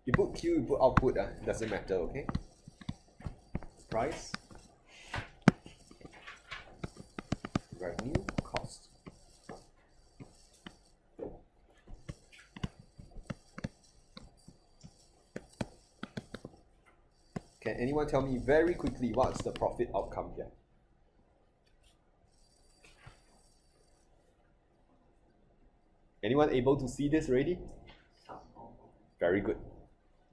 You put Q, you put output, it doesn't matter, okay? Price, revenue, cost. Can anyone tell me very quickly what's the profit outcome here? Anyone able to see this already? Very good.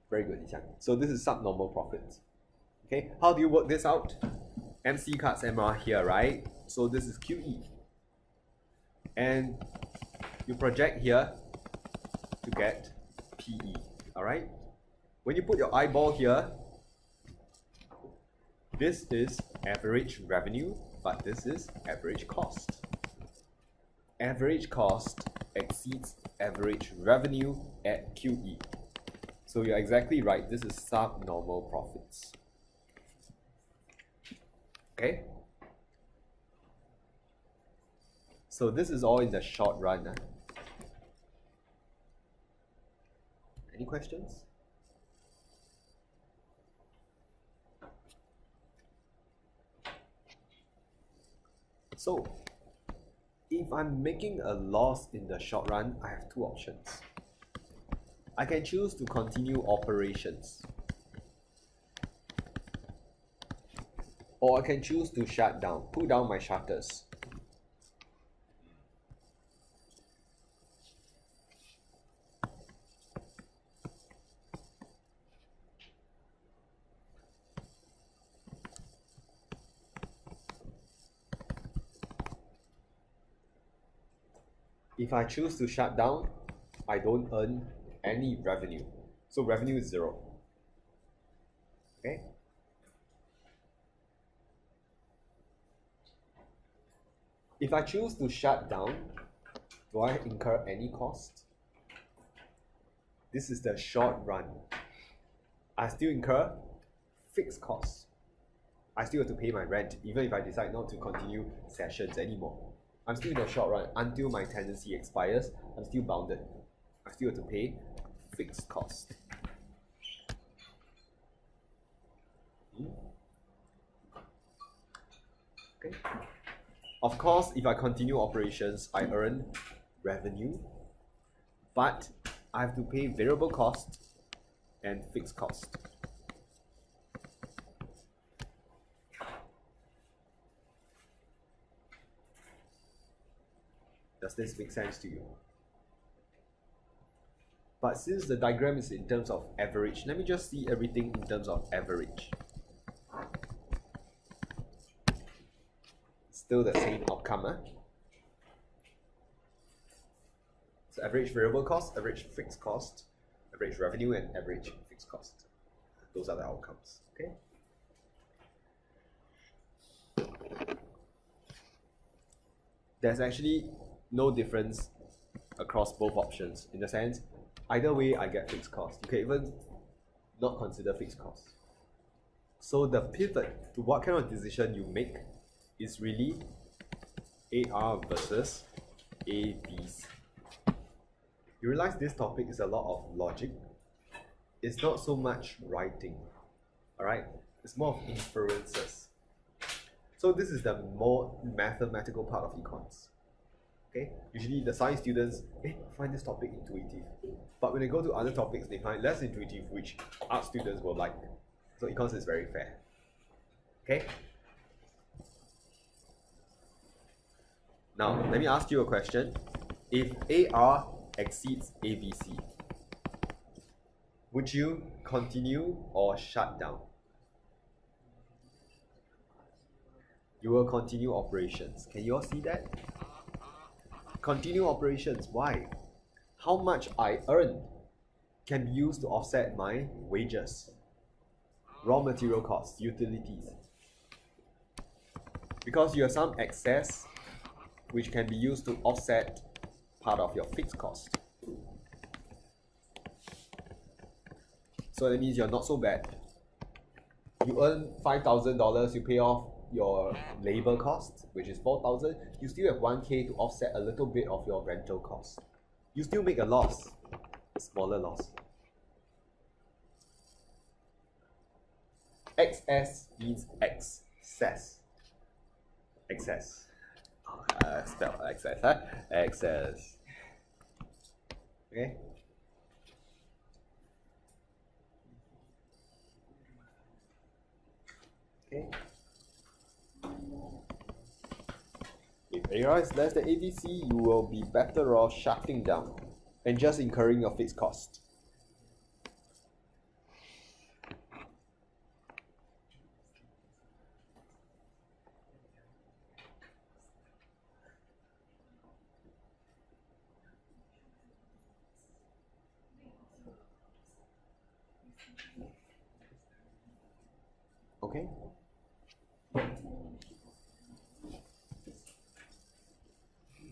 Very good, Yixiang. So this is subnormal profits. Okay, how do you work this out? MC cuts MR here, right? So this is QE. And you project here to get PE, alright? When you put your eyeball here, this is average revenue, but this is average cost. Average cost exceeds average revenue at QE. So you're exactly right, this is subnormal profits. Okay? So this is all in the short run. Any questions? So, if I'm making a loss in the short run, I have two options. I can choose to continue operations, or I can choose to shut down, pull down my shutters. If I choose to shut down, I don't earn any revenue. So revenue is 0. Okay? If I choose to shut down, do I incur any cost? This is the short run. I still incur fixed costs. I still have to pay my rent, even if I decide not to continue sessions anymore. I'm still in the short run until my tenancy expires. I'm still bounded. I still have to pay fixed cost. Okay. Of course, if I continue operations, I earn revenue, but I have to pay variable cost and fixed cost. Does this make sense to you? But since the diagram is in terms of average, let me just see everything in terms of average. Still the same outcome. So average variable cost, average fixed cost, average revenue, and average fixed cost. Those are the outcomes. Okay. There's actually no difference across both options, in the sense either way I get fixed cost. You can even not consider fixed cost. So the pivot to what kind of decision you make is really AR versus AVC. You realize this topic is a lot of logic. It's not so much writing, alright? It's more of inferences. So this is the more mathematical part of Econs. Okay? Usually the science students find this topic intuitive. But when they go to other topics, they find less intuitive, which art students will like. So Econs is very fair. Okay? Now, let me ask you a question. If AR exceeds AVC, would you continue or shut down? You will continue operations. Can you all see that? Continue operations. Why? How much I earn can be used to offset my wages, raw material costs, utilities. Because you have some excess which can be used to offset part of your fixed cost. So that means you're not so bad. You earn $5,000, you pay off your labor cost, which is $4,000, you still have $1K to offset a little bit of your rental cost. You still make a loss, a smaller loss. excess means excess. Excess. Spell excess, huh? Excess. Okay? Okay. If AR is less than AVC, you will be better off shutting down and just incurring your fixed cost. Okay?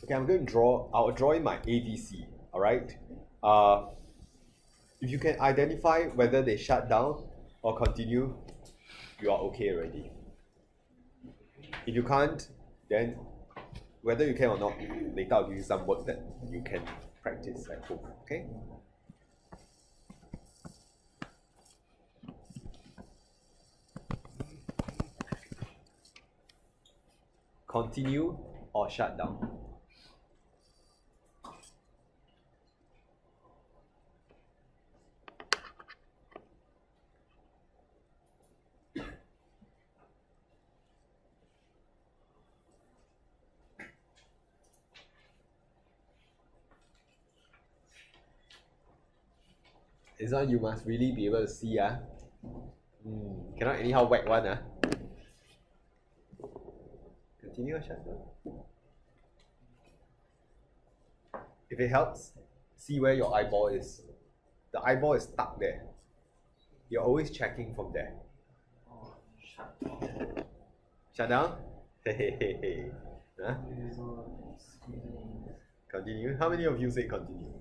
Okay, I'm going to I'll draw in my AVC, alright? If you can identify whether they shut down or continue, you are okay already. If you can't, then whether you can or not, later I'll give you some work that you can practice at home, okay? Continue or shut down? This one you must really be able to see. Cannot anyhow whack one. Continue or shut down? If it helps, see where your eyeball is. The eyeball is stuck there. You're always checking from there. Shut down. Shut down? Huh? Continue. How many of you say continue?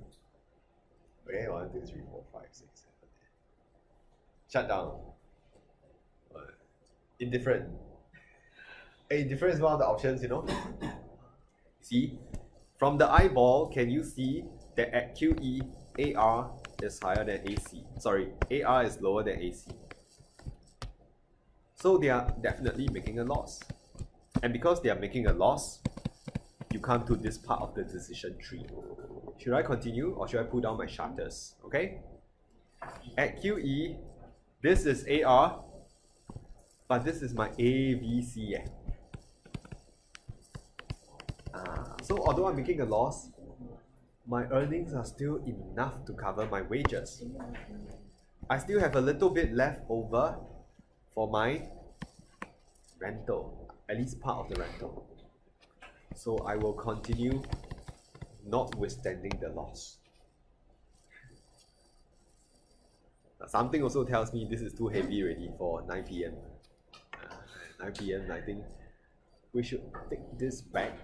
Okay, 1, 2, 3, 4, 5, 6, 7, 8. Shut down. Indifferent. Indifferent is one of the options, you know. See, from the eyeball, can you see that at QE, AR is higher than AC? Sorry, AR is lower than AC. So they are definitely making a loss. And because they are making a loss, you come to this part of the decision tree. Should I continue or should I pull down my shutters? Okay? At QE, this is AR, but this is my AVC. So although I'm making a loss, my earnings are still enough to cover my wages. I still have a little bit left over for my rental, at least part of the rental. So I will continue notwithstanding the loss. Something also tells me this is too heavy already for 9 p.m. 9 p.m. I think we should take this back.